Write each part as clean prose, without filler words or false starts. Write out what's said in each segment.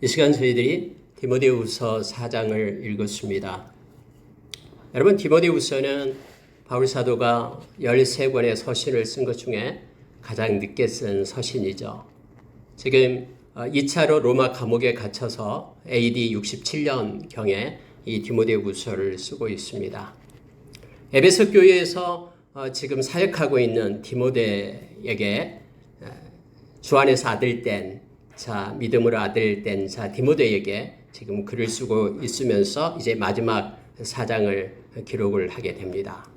이 시간 저희들이 디모데후서 4장을 읽었습니다. 여러분, 디모데후서는 바울 사도가 13권의 서신을 쓴 것 중에 가장 늦게 쓴 서신이죠. 지금 2차로 로마 감옥에 갇혀서 AD 67년경에 이 디모데후서를 쓰고 있습니다. 에베소 교회에서 지금 사역하고 있는 디모데에게 주 안에서 아들된 믿음으로 아들된 디모데에게 지금 글을 쓰고 있으면서 이제 마지막 4장을 기록을 하게 됩니다.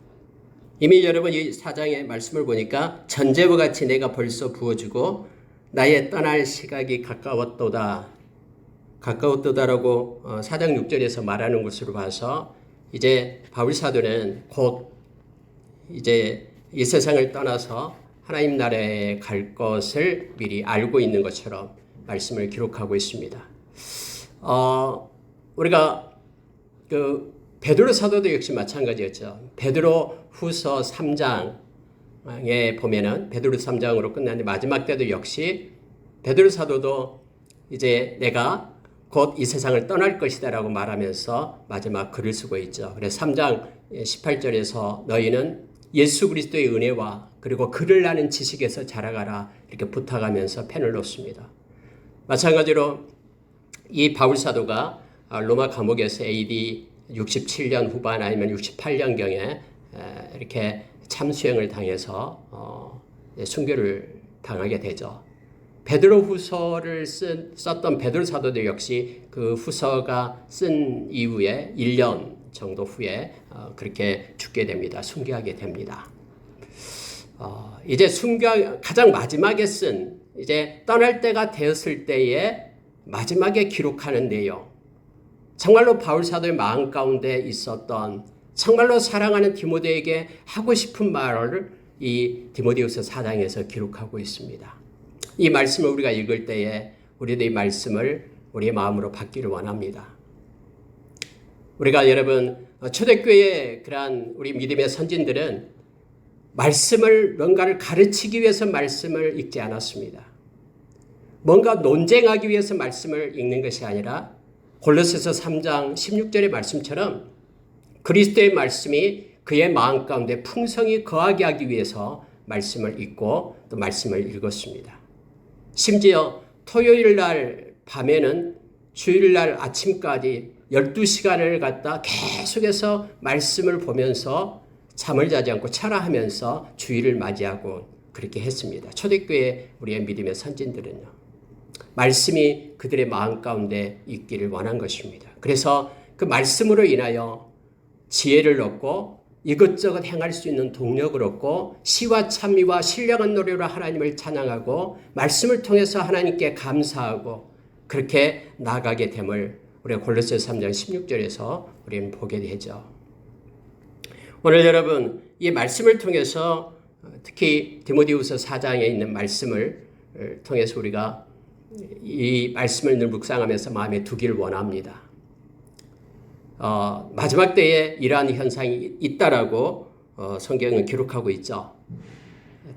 이미 여러분 이 4장의 말씀을 보니까 전제와 같이 내가 벌써 부어주고 나의 떠날 시각이 가까웠도다라고 4장 6절에서 말하는 것으로 봐서 이제 바울 사도는 곧 이제 이 세상을 떠나서 하나님 나라에 갈 것을 미리 알고 있는 것처럼 말씀을 기록하고 있습니다. 우리가 베드로 사도도 역시 마찬가지였죠. 베드로 후서 3장에 보면은 베드로 3장으로 끝났는데 마지막 때도 역시 베드로 사도도 이제 내가 곧 이 세상을 떠날 것이다라고 말하면서 마지막 글을 쓰고 있죠. 그래서 3장 18절에서 너희는 예수 그리스도의 은혜와 그리고 그를 아는 지식에서 자라가라 이렇게 부탁하면서 펜을 놓습니다. 마찬가지로 이 바울 사도가 로마 감옥에서 AD 67년 후반 아니면 68년경에 이렇게 참수형을 당해서 순교를 당하게 되죠. 베드로 후서를 썼던 베드로 사도도 역시 그 후서가 쓴 이후에 1년 정도 후에 그렇게 죽게 됩니다. 순교하게 됩니다. 이제 가장 마지막에 쓴 이제 떠날 때가 되었을 때에 마지막에 기록하는 내용, 정말로 바울 사도의 마음 가운데 있었던 정말로 사랑하는 디모데에게 하고 싶은 말을 이 디모데후서 4장에서 기록하고 있습니다. 이 말씀을 우리가 읽을 때에 우리도 이 말씀을 우리의 마음으로 받기를 원합니다. 우리가 여러분 초대교회의 그러한 우리 믿음의 선진들은 말씀을 뭔가를 가르치기 위해서 말씀을 읽지 않았습니다. 뭔가 논쟁하기 위해서 말씀을 읽는 것이 아니라 골로새서 3장 16절의 말씀처럼 그리스도의 말씀이 그의 마음 가운데 풍성히 거하게 하기 위해서 말씀을 읽고 또 말씀을 읽었습니다. 심지어 토요일 날 밤에는 주일 날 아침까지 12시간을 갖다 계속해서 말씀을 보면서 잠을 자지 않고 철야하면서 주일을 맞이하고 그렇게 했습니다. 초대교회 우리의 믿음의 선진들은요. 말씀이 그들의 마음 가운데 있기를 원한 것입니다. 그래서 그 말씀으로 인하여 지혜를 얻고 이것저것 행할 수 있는 동력을 얻고 시와 찬미와 신령한 노래로 하나님을 찬양하고 말씀을 통해서 하나님께 감사하고 그렇게 나아가게 됨을 우리가 골로새서 3장 16절에서 우리는 보게 되죠. 오늘 여러분 이 말씀을 통해서 특히 디모데후서 4장에 있는 말씀을 통해서 우리가 이 말씀을 늘 묵상하면서 마음에 두기를 원합니다. 마지막 때에 이러한 현상이 있다라고 성경은 기록하고 있죠.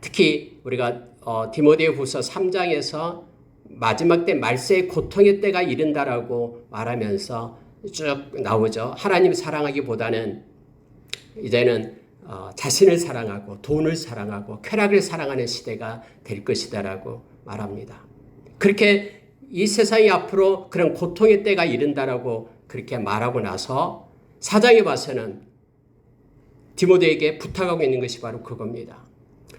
특히 우리가 디모데후서 3장에서 마지막 때 말세의 고통의 때가 이른다라고 말하면서 쭉 나오죠. 하나님 사랑하기보다는 이제는 자신을 사랑하고 돈을 사랑하고 쾌락을 사랑하는 시대가 될 것이다라고 말합니다. 그렇게 이 세상이 앞으로 그런 고통의 때가 이른다라고 그렇게 말하고 나서 4장에 와서는 디모데에게 부탁하고 있는 것이 바로 그겁니다.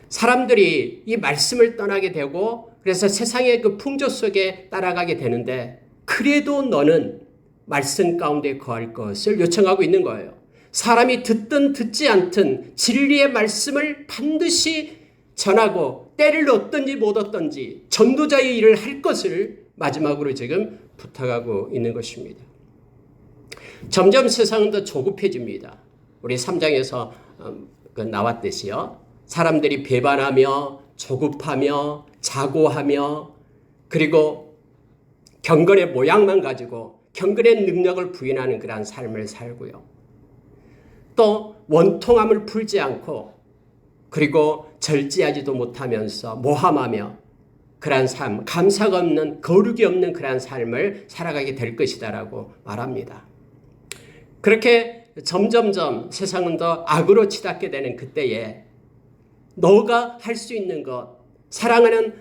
사람들이 이 말씀을 떠나게 되고 그래서 세상의 그 풍조 속에 따라가게 되는데 그래도 너는 말씀 가운데 거할 것을 요청하고 있는 거예요. 사람이 듣든 듣지 않든 진리의 말씀을 반드시 전하고 때를 얻든지 못 얻든지 전도자의 일을 할 것을 마지막으로 지금 부탁하고 있는 것입니다. 점점 세상은 더 조급해집니다. 우리 3장에서 나왔듯이요. 사람들이 배반하며 조급하며 자고하며 그리고 경건의 모양만 가지고 경건의 능력을 부인하는 그러한 삶을 살고요. 또 원통함을 풀지 않고 그리고 절제하지도 못하면서 모함하며 그러한 삶, 감사가 없는, 거룩이 없는 그러한 삶을 살아가게 될 것이다라고 말합니다. 그렇게 점점점 세상은 더 악으로 치닫게 되는 그때에 너가 할 수 있는 것, 사랑하는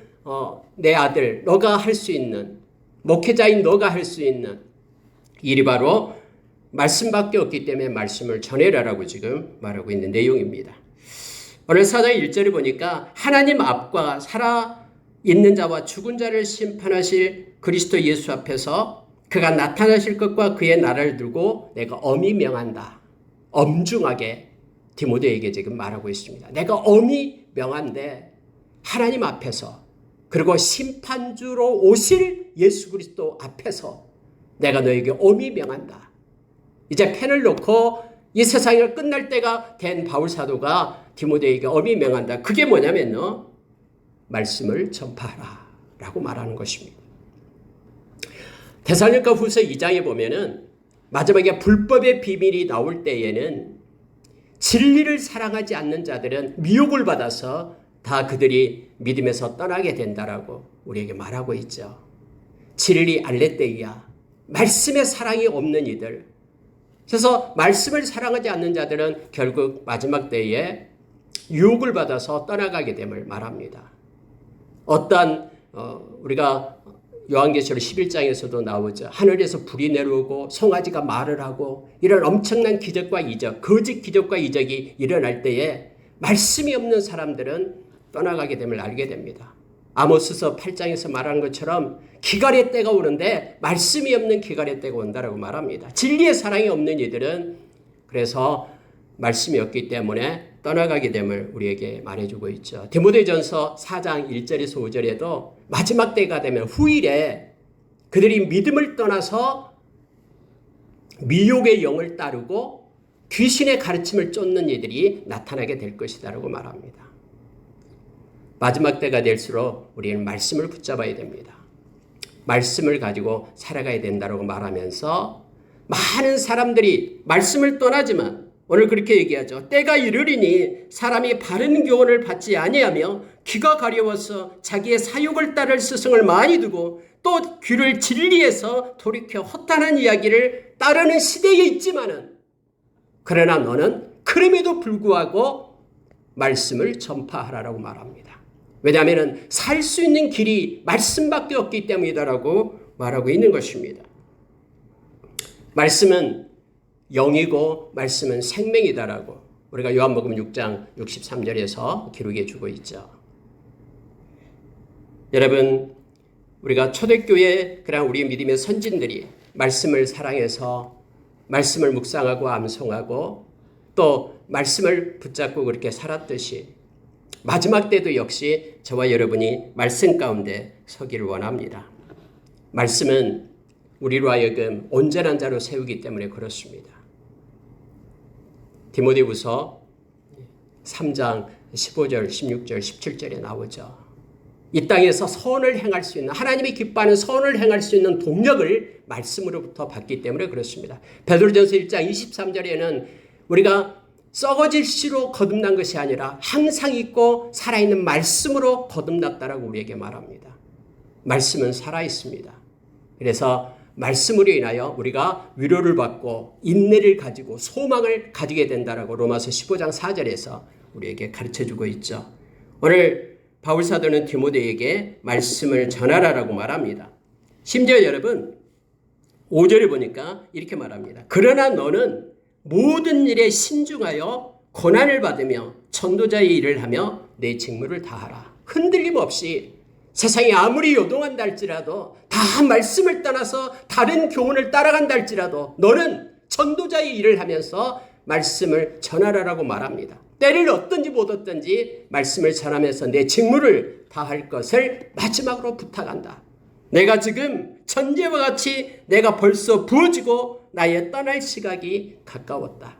내 아들, 너가 할 수 있는, 목회자인 너가 할 수 있는 일이 바로 말씀밖에 없기 때문에 말씀을 전해라라고 지금 말하고 있는 내용입니다. 오늘 4장 1절을 보니까 하나님 앞과 살아있는 자와 죽은 자를 심판하실 그리스도 예수 앞에서 그가 나타나실 것과 그의 나라를 두고 내가 엄히 명한다. 엄중하게 디모데에게 지금 말하고 있습니다. 내가 엄히 명한데 하나님 앞에서 그리고 심판주로 오실 예수 그리스도 앞에서 내가 너에게 엄히 명한다. 이제 펜을 놓고 이 세상이 끝날 때가 된 바울 사도가 디모데에게 엄히 명한다. 그게 뭐냐면요, 말씀을 전파하라 라고 말하는 것입니다. 데살로니가 후서 2장에 보면은 마지막에 불법의 비밀이 나올 때에는 진리를 사랑하지 않는 자들은 미혹을 받아서 다 그들이 믿음에서 떠나게 된다라고 우리에게 말하고 있죠. 진리 알레theia, 말씀의 사랑이 없는 이들. 그래서 말씀을 사랑하지 않는 자들은 결국 마지막 때에 유혹을 받아서 떠나가게 됨을 말합니다. 어떤 우리가 요한계시록 11장에서도 나오죠. 하늘에서 불이 내려오고 송아지가 말을 하고 이런 엄청난 기적과 이적, 거짓 기적과 이적이 일어날 때에 말씀이 없는 사람들은 떠나가게 됨을 알게 됩니다. 아모스서 8장에서 말하는 것처럼 기갈의 때가 오는데 말씀이 없는 기갈의 때가 온다라고 말합니다. 진리의 사랑이 없는 이들은 그래서 말씀이 없기 때문에 떠나가게 됨을 우리에게 말해주고 있죠. 디모데전서 4장 1절에서 5절에도 마지막 때가 되면 후일에 그들이 믿음을 떠나서 미혹의 영을 따르고 귀신의 가르침을 쫓는 이들이 나타나게 될 것이다라고 말합니다. 마지막 때가 될수록 우리는 말씀을 붙잡아야 됩니다. 말씀을 가지고 살아가야 된다고 말하면서 많은 사람들이 말씀을 떠나지만 오늘 그렇게 얘기하죠. 때가 이르리니 사람이 바른 교훈을 받지 아니하며 귀가 가려워서 자기의 사욕을 따를 스승을 많이 두고 또 귀를 진리에서 돌이켜 허탄한 이야기를 따르는 시대에 있지만은 그러나 너는 그럼에도 불구하고 말씀을 전파하라라고 말합니다. 왜냐하면 살 수 있는 길이 말씀밖에 없기 때문이다라고 말하고 있는 것입니다. 말씀은 영이고 말씀은 생명이다라고 우리가 요한복음 6장 63절에서 기록해 주고 있죠. 여러분, 우리가 초대교회 그런 우리 믿음의 선진들이 말씀을 사랑해서 말씀을 묵상하고 암송하고 또 말씀을 붙잡고 그렇게 살았듯이 마지막 때도 역시 저와 여러분이 말씀 가운데 서기를 원합니다. 말씀은 우리로 하여금 온전한 자로 세우기 때문에 그렇습니다. 디모데후서 3장 15절, 16절, 17절에 나오죠. 이 땅에서 선을 행할 수 있는, 하나님이 기뻐하는 선을 행할 수 있는 동력을 말씀으로부터 받기 때문에 그렇습니다. 베드로전서 1장 23절에는 우리가 썩어질 씨로 거듭난 것이 아니라 항상 있고 살아있는 말씀으로 거듭났다라고 우리에게 말합니다. 말씀은 살아있습니다. 그래서 말씀으로 인하여 우리가 위로를 받고 인내를 가지고 소망을 가지게 된다라고 로마서 15장 4절에서 우리에게 가르쳐주고 있죠. 오늘 바울 사도는 디모데에게 말씀을 전하라라고 말합니다. 심지어 여러분 5절에 보니까 이렇게 말합니다. 그러나 너는 모든 일에 신중하여 고난을 받으며 전도자의 일을 하며 내 직무를 다하라. 흔들림 없이 세상이 아무리 요동한다 할지라도 다 말씀을 떠나서 다른 교훈을 따라간다 할지라도 너는 전도자의 일을 하면서 말씀을 전하라라고 말합니다. 때를 얻든지 못 얻든지 말씀을 전하면서 내 직무를 다할 것을 마지막으로 부탁한다. 내가 지금 천재와 같이 내가 벌써 부어지고 나의 떠날 시각이 가까웠다.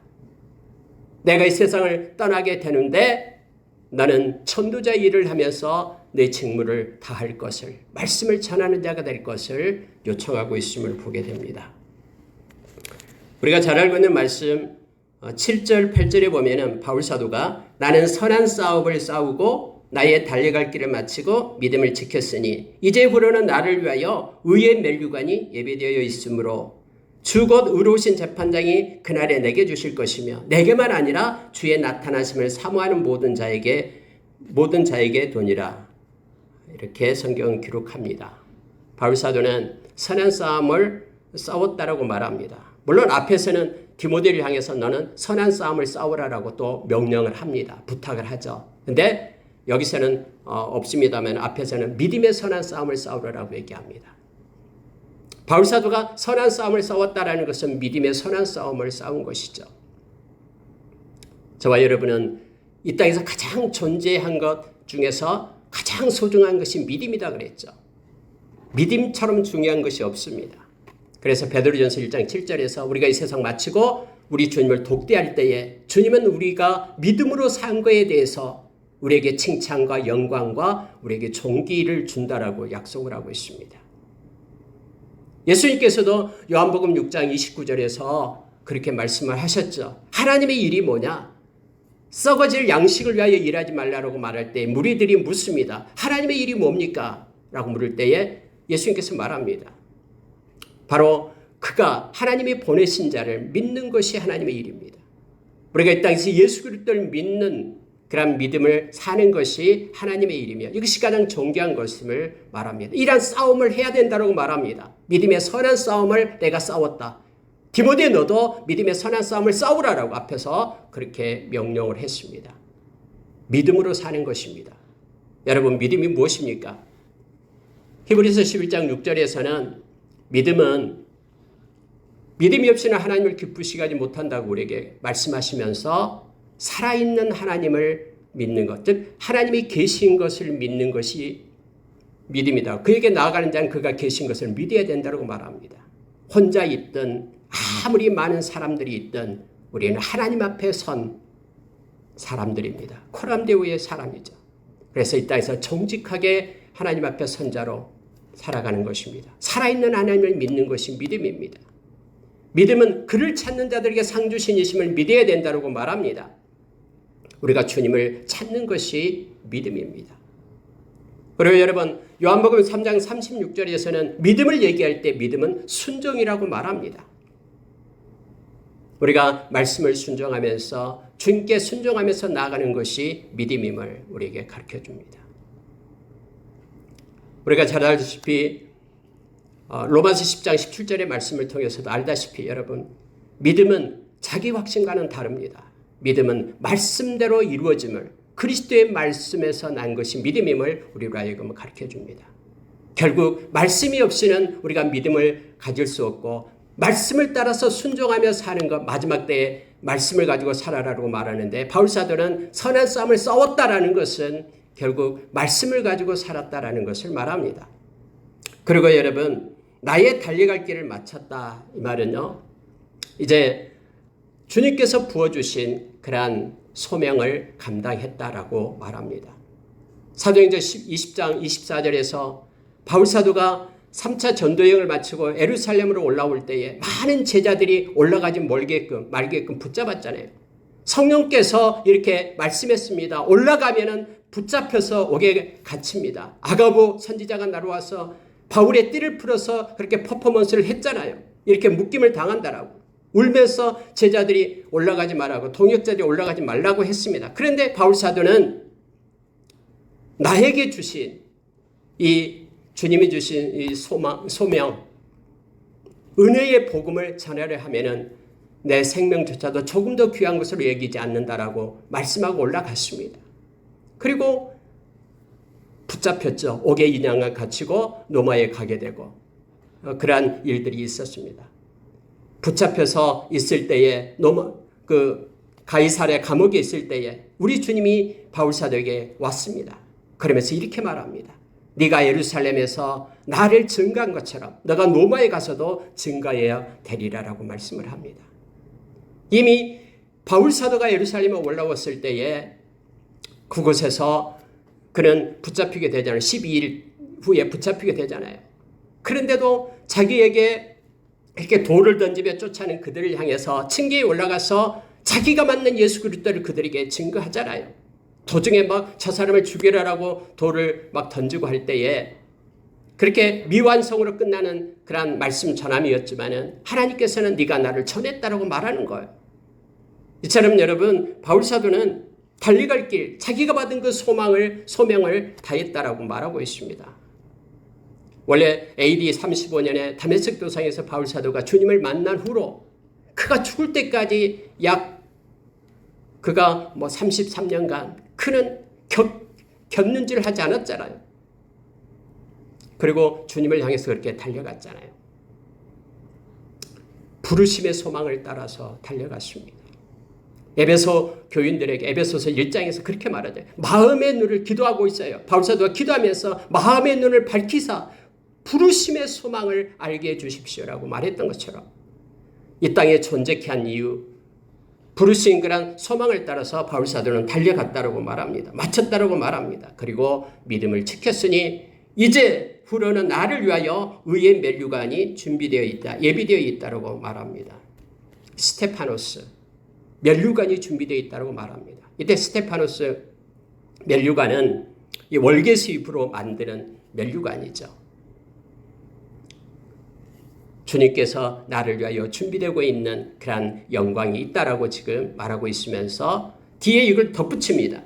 내가 이 세상을 떠나게 되는데 나는 전도자의 일을 하면서 내 직무를 다할 것을, 말씀을 전하는 자가 될 것을 요청하고 있음을 보게 됩니다. 우리가 잘 알고 있는 말씀 7절 8절에 보면은 바울 사도가 나는 선한 싸움을 싸우고 나의 달려갈 길을 마치고 믿음을 지켰으니 이제부로는 나를 위하여 의의 멸류관이 예비되어 있으므로 주 곧 의로우신 재판장이 그날에 내게 주실 것이며 내게만 아니라 주의 나타나심을 사모하는 모든 자에게 도니라. 이렇게 성경은 기록합니다. 바울 사도는 선한 싸움을 싸웠다라고 말합니다. 물론 앞에서는 디모데를 향해서 너는 선한 싸움을 싸우라라고 또 명령을 합니다. 부탁을 하죠. 근데 여기서는 없습니다만 앞에서는 믿음의 선한 싸움을 싸우라라고 얘기합니다. 바울 사도가 선한 싸움을 싸웠다라는 것은 믿음의 선한 싸움을 싸운 것이죠. 저와 여러분은 이 땅에서 가장 존재한 것 중에서 가장 소중한 것이 믿음이다 그랬죠. 믿음처럼 중요한 것이 없습니다. 그래서 베드로전서 1장 7절에서 우리가 이 세상 마치고 우리 주님을 독대할 때에 주님은 우리가 믿음으로 산 거에 대해서 우리에게 칭찬과 영광과 우리에게 존귀를 준다라고 약속을 하고 있습니다. 예수님께서도 요한복음 6장 29절에서 그렇게 말씀을 하셨죠. 하나님의 일이 뭐냐? 썩어질 양식을 위하여 일하지 말라고 말할 때 무리들이 묻습니다. 하나님의 일이 뭡니까? 라고 물을 때에 예수님께서 말합니다. 바로 그가 하나님이 보내신 자를 믿는 것이 하나님의 일입니다. 우리가 이 땅에서 예수 그리스도를 믿는 그런 믿음을 사는 것이 하나님의 일이며 이것이 가장 존귀한 것임을 말합니다. 이러한 싸움을 해야 된다고 말합니다. 믿음의 선한 싸움을 내가 싸웠다. 디모데 너도 믿음의 선한 싸움을 싸우라라고 앞에서 그렇게 명령을 했습니다. 믿음으로 사는 것입니다. 여러분 믿음이 무엇입니까? 히브리서 11장 6절에서는 믿음이 없이는 하나님을 기쁘시게 하지 못한다고 우리에게 말씀하시면서 살아있는 하나님을 믿는 것, 즉 하나님이 계신 것을 믿는 것이 믿음이다. 그에게 나아가는 자는 그가 계신 것을 믿어야 된다고 말합니다. 혼자 있든 아무리 많은 사람들이 있든 우리는 하나님 앞에 선 사람들입니다. 코람데오의 사람이죠. 그래서 이 땅에서 정직하게 하나님 앞에 선 자로 살아가는 것입니다. 살아있는 하나님을 믿는 것이 믿음입니다. 믿음은 그를 찾는 자들에게 상 주신이심을 믿어야 된다고 말합니다. 우리가 주님을 찾는 것이 믿음입니다. 그리고 여러분 요한복음 3장 36절에서는 믿음을 얘기할 때 믿음은 순종이라고 말합니다. 우리가 말씀을 순종하면서 주님께 순종하면서 나아가는 것이 믿음임을 우리에게 가르쳐줍니다. 우리가 잘 알다시피 로마서 10장 17절의 말씀을 통해서도 알다시피 여러분 믿음은 자기 확신과는 다릅니다. 믿음은 말씀대로 이루어짐을 그리스도의 말씀에서 난 것이 믿음임을 우리로 하여금 가르쳐줍니다. 결국 말씀이 없이는 우리가 믿음을 가질 수 없고 말씀을 따라서 순종하며 사는 것 마지막 때에 말씀을 가지고 살아라라고 말하는데 바울 사도는 선한 싸움을 싸웠다라는 것은 결국 말씀을 가지고 살았다라는 것을 말합니다. 그리고 여러분 나의 달려갈 길을 마쳤다 이 말은요 이제 주님께서 부어주신 그러한 소명을 감당했다라고 말합니다. 사도행전 20장 24절에서 바울 사도가 3차 전도여행을 마치고 예루살렘으로 올라올 때에 많은 제자들이 올라가지 말게끔 붙잡았잖아요. 성령께서 이렇게 말씀했습니다. 올라가면은 붙잡혀서 옥에 갇힙니다. 아가보 선지자가 나와서 바울의 띠를 풀어서 그렇게 퍼포먼스를 했잖아요. 이렇게 묶임을 당한다라고. 울면서 제자들이 올라가지 말라고 동역자들이 올라가지 말라고 했습니다. 그런데 바울 사도는 나에게 주신 이 주님이 주신 이 소명 은혜의 복음을 전하려 하면은 내 생명조차도 조금 더 귀한 것으로 여기지 않는다라고 말씀하고 올라갔습니다. 그리고 붙잡혔죠. 옥에 인양을 갇히고 노마에 가게 되고 그러한 일들이 있었습니다. 붙잡혀서 있을 때에 가이사랴 감옥에 있을 때에 우리 주님이 바울 사도에게 왔습니다. 그러면서 이렇게 말합니다. 네가 예루살렘에서 나를 증거한 것처럼 너가 노마에 가서도 증거해야 되리라라고 말씀을 합니다. 이미 바울 사도가 예루살렘에 올라왔을 때에 그곳에서 그는 붙잡히게 되잖아요. 12일 후에 붙잡히게 되잖아요. 그런데도 자기에게 이렇게 돌을 던지며 쫓아내는 그들을 향해서 층계에 올라가서 자기가 맞는 예수 그리스도를 그들에게 증거하잖아요. 도중에 막 저 사람을 죽이라라고 돌을 막 던지고 할 때에 그렇게 미완성으로 끝나는 그런 말씀 전함이었지만은 하나님께서는 네가 나를 전했다라고 말하는 거예요. 이처럼 여러분 바울 사도는 달려갈 길, 자기가 받은 그 소명을 다했다라고 말하고 있습니다. 원래 AD 35년에 다메섹 도상에서 바울 사도가 주님을 만난 후로 그가 죽을 때까지 그가 33년간 그는 곁눈질을 하지 않았잖아요. 그리고 주님을 향해서 그렇게 달려갔잖아요. 부르심의 소망을 따라서 달려갔습니다. 에베소 교인들에게 에베소서 1장에서 그렇게 말하죠. 마음의 눈을 기도하고 있어요. 바울 사도가 기도하면서 마음의 눈을 밝히사 부르심의 소망을 알게 해주십시오라고 말했던 것처럼 이 땅에 존재케 한 이유, 부르신 그런 소망을 따라서 바울 사도는 달려갔다라고 말합니다. 마쳤다라고 말합니다. 그리고 믿음을 지켰으니 이제 후로는 나를 위하여 의의 면류관이 준비되어 있다, 예비되어 있다라고 말합니다. 스테파노스 면류관이 준비되어 있다라고 말합니다. 이때 스테파노스 면류관은 이 월계수잎으로 만드는 면류관이죠. 주님께서 나를 위하여 준비되고 있는 그런 영광이 있다라고 지금 말하고 있으면서 뒤에 이걸 덧붙입니다.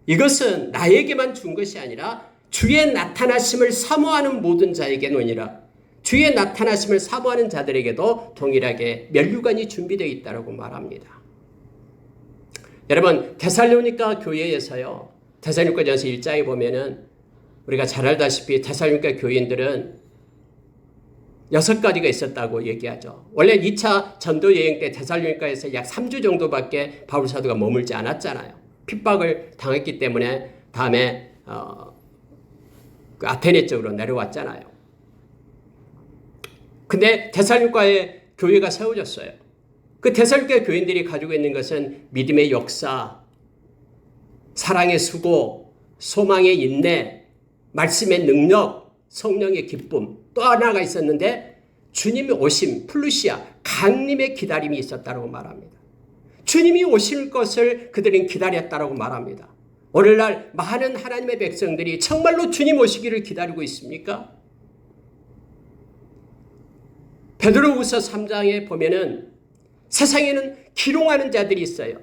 이것은 나에게만 준 것이 아니라 주의 나타나심을 사모하는 모든 자에게노니라. 주의 나타나심을 사모하는 자들에게도 동일하게 면류관이 준비되어 있다라고 말합니다. 여러분 데살로니가 교회에서요. 데살로니가전서 1장에 보면은 우리가 잘 알다시피 데살로니가 교인들은 6가지가 있었다고 얘기하죠. 원래 2차 전도 여행 때 데살로니가에서 약 3주 정도밖에 바울 사도가 머물지 않았잖아요. 핍박을 당했기 때문에 다음에 그 아테네 쪽으로 내려왔잖아요. 근데 데살로니가에 교회가 세워졌어요. 그 데살로니가 교인들이 가지고 있는 것은 믿음의 역사, 사랑의 수고, 소망의 인내, 말씀의 능력, 성령의 기쁨, 또 하나가 있었는데 주님의 오심, 플루시아, 강림의 기다림이 있었다고 말합니다. 주님이 오실 것을 그들은 기다렸다고 말합니다. 오늘날 많은 하나님의 백성들이 정말로 주님 오시기를 기다리고 있습니까? 베드로후서 3장에 보면은 세상에는 기롱하는 자들이 있어요.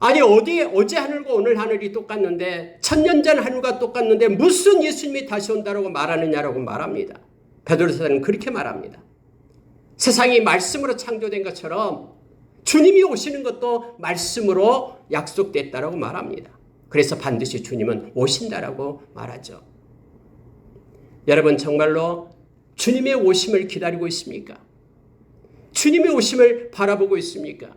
아니 어제 하늘과 오늘 하늘이 똑같는데 천년 전 하늘과 똑같는데 무슨 예수님이 다시 온다라고 말하느냐라고 말합니다. 베드로서는 그렇게 말합니다. 세상이 말씀으로 창조된 것처럼 주님이 오시는 것도 말씀으로 약속됐다라고 말합니다. 그래서 반드시 주님은 오신다라고 말하죠. 여러분 정말로 주님의 오심을 기다리고 있습니까? 주님의 오심을 바라보고 있습니까?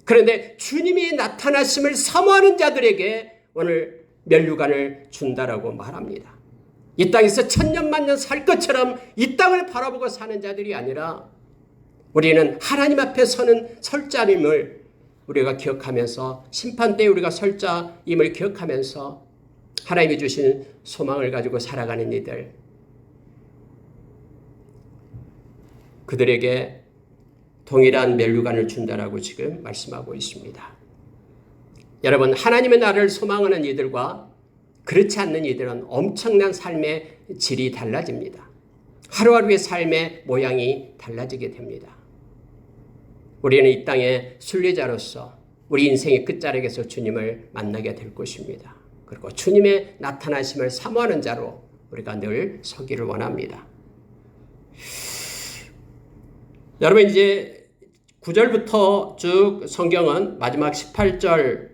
그런데 주님이 나타나심을 사모하는 자들에게 오늘 면류관을 준다라고 말합니다. 이 땅에서 천년만년 살 것처럼 이 땅을 바라보고 사는 자들이 아니라 우리는 하나님 앞에 설 자임을 우리가 기억하면서 심판때에 우리가 설 자임을 기억하면서 하나님이 주신 소망을 가지고 살아가는 이들, 그들에게 동일한 면류관을 준다라고 지금 말씀하고 있습니다. 여러분 하나님의 나라를 소망하는 이들과 그렇지 않는 이들은 엄청난 삶의 질이 달라집니다. 하루하루의 삶의 모양이 달라지게 됩니다. 우리는 이 땅의 순례자로서 우리 인생의 끝자락에서 주님을 만나게 될 것입니다. 그리고 주님의 나타나심을 사모하는 자로 우리가 늘 서기를 원합니다. 여러분 이제 9절부터 쭉 성경은 마지막 18절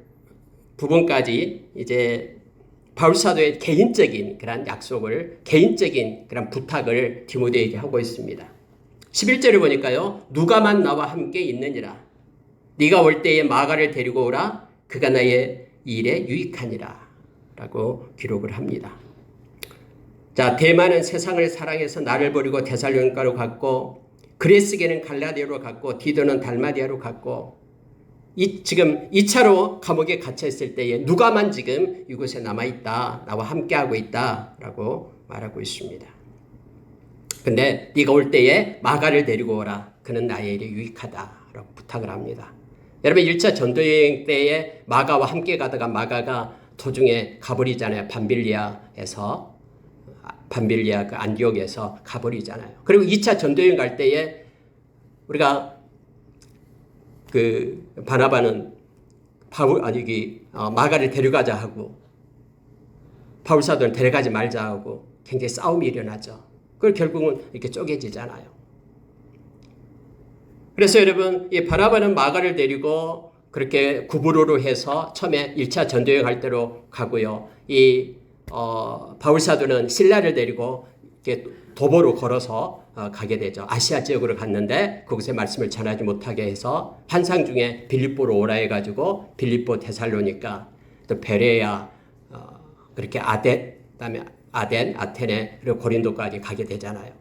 부분까지 이제 바울 사도의 개인적인 그런 약속을, 개인적인 그런 부탁을 디모데에게 하고 있습니다. 11절을 보니까요. 누가만 나와 함께 있느니라. 네가 올 때에 마가를 데리고 오라. 그가 나의 일에 유익하니라. 라고 기록을 합니다. 자, 대만은 세상을 사랑해서 나를 버리고 데살로니가로 갔고, 그레스게는 갈라디아로 갔고, 디도는 달마디아로 갔고, 지금 2차로 감옥에 갇혀 있을 때에 누가만 지금 이곳에 남아있다. 나와 함께하고 있다. 라고 말하고 있습니다. 근데 네가 올 때에 마가를 데리고 오라. 그는 나의 일에 유익하다. 라고 부탁을 합니다. 여러분 1차 전도여행 때에 마가와 함께 가다가 마가가 도중에 가버리잖아요. 밤빌리아 그 안디옥에서 가버리잖아요. 그리고 2차 전도여행 갈 때에 우리가 그 바나바는 마가를 데려가자 하고 바울 사도는 데려가지 말자 하고 굉장히 싸움이 일어나죠. 그걸 결국은 이렇게 쪼개지잖아요. 그래서 여러분, 이 바나바는 마가를 데리고 그렇게 구브로로 해서 처음에 1차 전도여행 할 때로 가고요. 바울 사도는 실라를 데리고 이렇게 도보로 걸어서 가게 되죠. 아시아 지역으로 갔는데 거기서 말씀을 전하지 못하게 해서 환상 중에 빌립보로 오라 해가지고 빌립보, 데살로니가, 또 베레야, 그렇게 그다음에 아테네, 그리고 고린도까지 가게 되잖아요.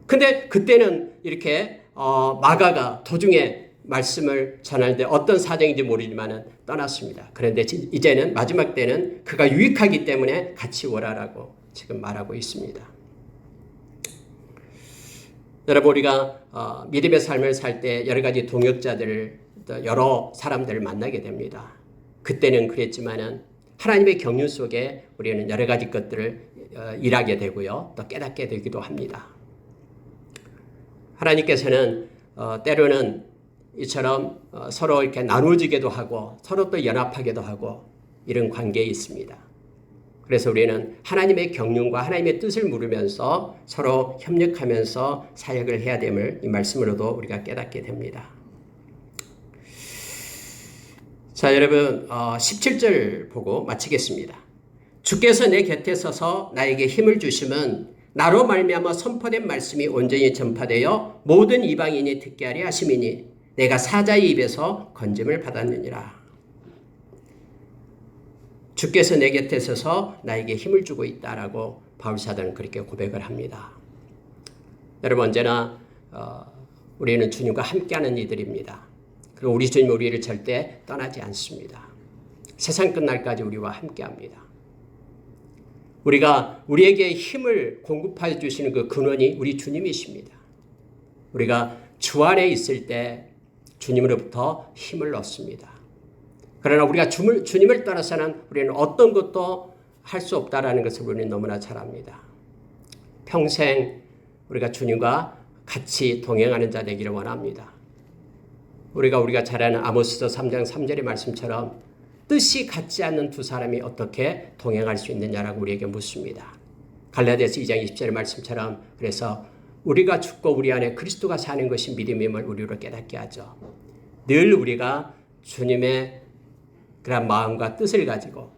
근데 그때는 이렇게 마가가 도중에 말씀을 전하는데 어떤 사정인지 모르지만은 떠났습니다. 그런데 이제는 마지막 때는 그가 유익하기 때문에 같이 오라라고 지금 말하고 있습니다. 여러분, 우리가 믿음의 삶을 살 때 여러 가지 동역자들을, 여러 사람들을 만나게 됩니다. 그때는 그랬지만은 하나님의 경륜 속에 우리는 여러 가지 것들을 일하게 되고요. 또 깨닫게 되기도 합니다. 하나님께서는 때로는 이처럼 서로 이렇게 나누어지기도 하고 서로 또 연합하기도 하고 이런 관계에 있습니다. 그래서 우리는 하나님의 경륜과 하나님의 뜻을 물으면서 서로 협력하면서 사역을 해야 됨을 이 말씀으로도 우리가 깨닫게 됩니다. 자, 여러분, 17절 보고 마치겠습니다. 주께서 내 곁에 서서 나에게 힘을 주심은 나로 말미암아 선포된 말씀이 온전히 전파되어 모든 이방인이 듣게 하려 하심이니 내가 사자의 입에서 건짐을 받았느니라. 주께서 내 곁에 서서 나에게 힘을 주고 있다라고 바울사도는 그렇게 고백을 합니다. 여러분, 언제나 우리는 주님과 함께하는 이들입니다. 그리고 우리 주님 우리를 절대 떠나지 않습니다. 세상 끝날까지 우리와 함께합니다. 우리에게 힘을 공급해 주시는 그 근원이 우리 주님이십니다. 우리가 주 안에 있을 때 주님으로부터 힘을 얻습니다. 그러나 우리가 주님을 떠나서는 우리는 어떤 것도 할 수 없다라는 것을 우리는 너무나 잘 압니다. 평생 우리가 주님과 같이 동행하는 자 되기를 원합니다. 우리가 잘 아는 아모스서 3장 3절의 말씀처럼 뜻이 같지 않는 두 사람이 어떻게 동행할 수 있느냐라고 우리에게 묻습니다. 갈라디아서 2장 20절의 말씀처럼 그래서 우리가 죽고 우리 안에 그리스도가 사는 것이 믿음임을 우리로 깨닫게 하죠. 늘 우리가 주님의 그런 마음과 뜻을 가지고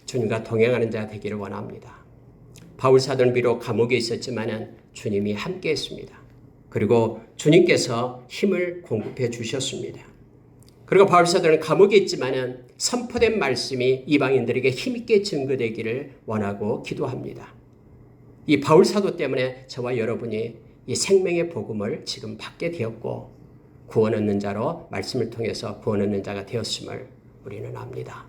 주님과 동행하는 자 되기를 원합니다. 바울 사도는 비록 감옥에 있었지만은 주님이 함께했습니다. 그리고 주님께서 힘을 공급해 주셨습니다. 그리고 바울 사도는 감옥에 있지만은 선포된 말씀이 이방인들에게 힘있게 증거되기를 원하고 기도합니다. 이 바울 사도 때문에 저와 여러분이 이 생명의 복음을 지금 받게 되었고 구원 얻는 자로 말씀을 통해서 구원 얻는 자가 되었음을 우리는 압니다.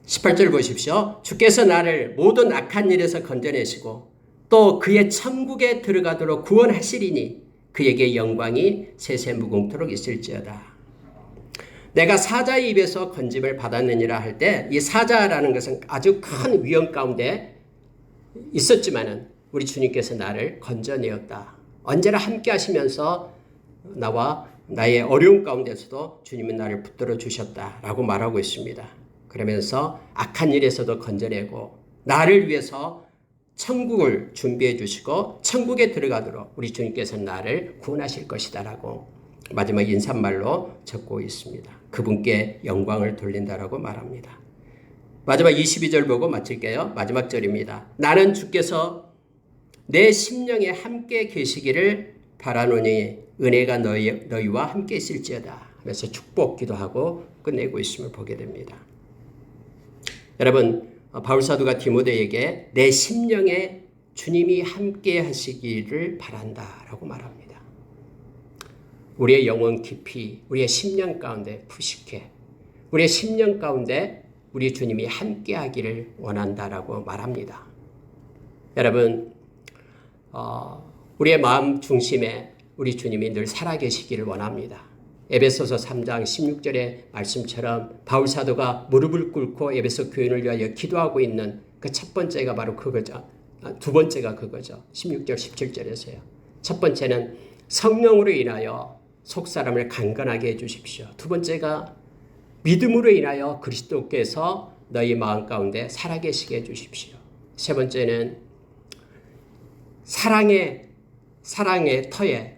18절 보십시오. 주께서 나를 모든 악한 일에서 건져내시고 또 그의 천국에 들어가도록 구원하시리니 그에게 영광이 세세무궁토록 있을지어다. 내가 사자의 입에서 건짐을 받았느니라 할 때 이 사자라는 것은 아주 큰 위험 가운데 있었지만은 우리 주님께서 나를 건져내었다. 언제나 함께 하시면서 나와 나의 어려움 가운데서도 주님은 나를 붙들어 주셨다라고 말하고 있습니다. 그러면서 악한 일에서도 건져내고 나를 위해서 천국을 준비해 주시고 천국에 들어가도록 우리 주님께서 나를 구원하실 것이다라고 마지막 인사말로 적고 있습니다. 그분께 영광을 돌린다라고 말합니다. 마지막 22절 보고 마칠게요. 마지막 절입니다. 나는 주께서 내 심령에 함께 계시기를 바라노니 은혜가 너희와 함께 있을지어다 하면서 축복 기도하고 끝내고 있음을 보게 됩니다. 여러분, 바울사도가 디모데에게 내 심령에 주님이 함께 하시기를 바란다라고 말합니다. 우리의 영혼 깊이, 우리의 심령 가운데 푸식해, 우리의 심령 가운데 우리 주님이 함께 하기를 원한다라고 말합니다. 여러분, 우리의 마음 중심에 우리 주님이 늘 살아계시기를 원합니다. 에베소서 3장 16절의 말씀처럼 바울 사도가 무릎을 꿇고 에베소 교인을 위하여 기도하고 있는 그 첫 번째가 바로 그거죠. 두 번째가 그거죠. 16절 17절에서요. 첫 번째는 성령으로 인하여 속사람을 강건하게 해주십시오. 두 번째가 믿음으로 인하여 그리스도께서 너희 마음 가운데 살아계시게 해주십시오. 세 번째는 사랑의 터에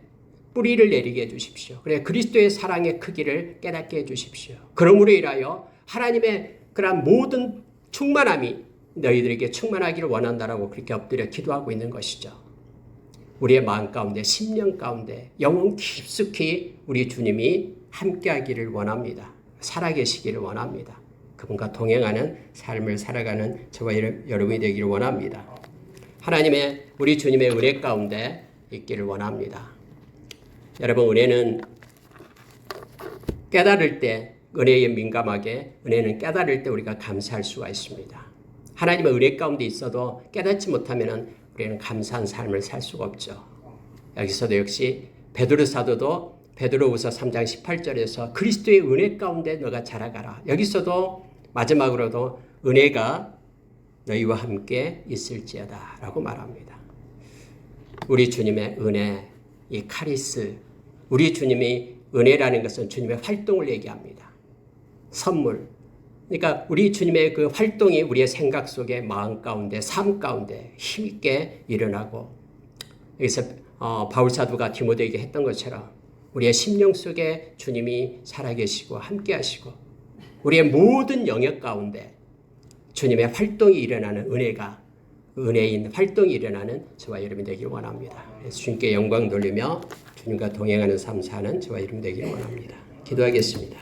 뿌리를 내리게 해주십시오. 그래 그리스도의 사랑의 크기를 깨닫게 해주십시오. 그러므로 인하여 하나님의 그러한 모든 충만함이 너희들에게 충만하기를 원한다라고 그렇게 엎드려 기도하고 있는 것이죠. 우리의 마음 가운데, 심령 가운데 영혼 깊숙이 우리 주님이 함께하기를 원합니다. 살아계시기를 원합니다. 그분과 동행하는 삶을 살아가는 저와 여러분이 되기를 원합니다. 하나님의 우리 주님의 은혜 가운데 있기를 원합니다. 여러분 은혜는 깨달을 때 은혜에 민감하게 은혜는 깨달을 때 우리가 감사할 수가 있습니다. 하나님의 은혜 가운데 있어도 깨닫지 못하면 우리는 감사한 삶을 살 수가 없죠. 여기서도 역시 베드로 사도도 베드로후서 3장 18절에서 그리스도의 은혜 가운데 너가 자라가라. 여기서도 마지막으로도 은혜가 너희와 함께 있을지어다 라고 말합니다. 우리 주님의 은혜, 이 카리스, 우리 주님이 은혜라는 것은 주님의 활동을 얘기합니다. 선물. 그러니까 우리 주님의 그 활동이 우리의 생각 속에 마음 가운데 삶 가운데 힘있게 일어나고 여기서 바울 사도가 디모데에게 했던 것처럼 우리의 심령 속에 주님이 살아계시고 함께하시고 우리의 모든 영역 가운데 주님의 활동이 일어나는 은혜가 은혜인 활동이 일어나는 저와 여러분이 되기를 원합니다. 그래서 주님께 영광 돌리며 주님과 동행하는 삶 사는 저와 여러분 되기를 원합니다. 기도하겠습니다.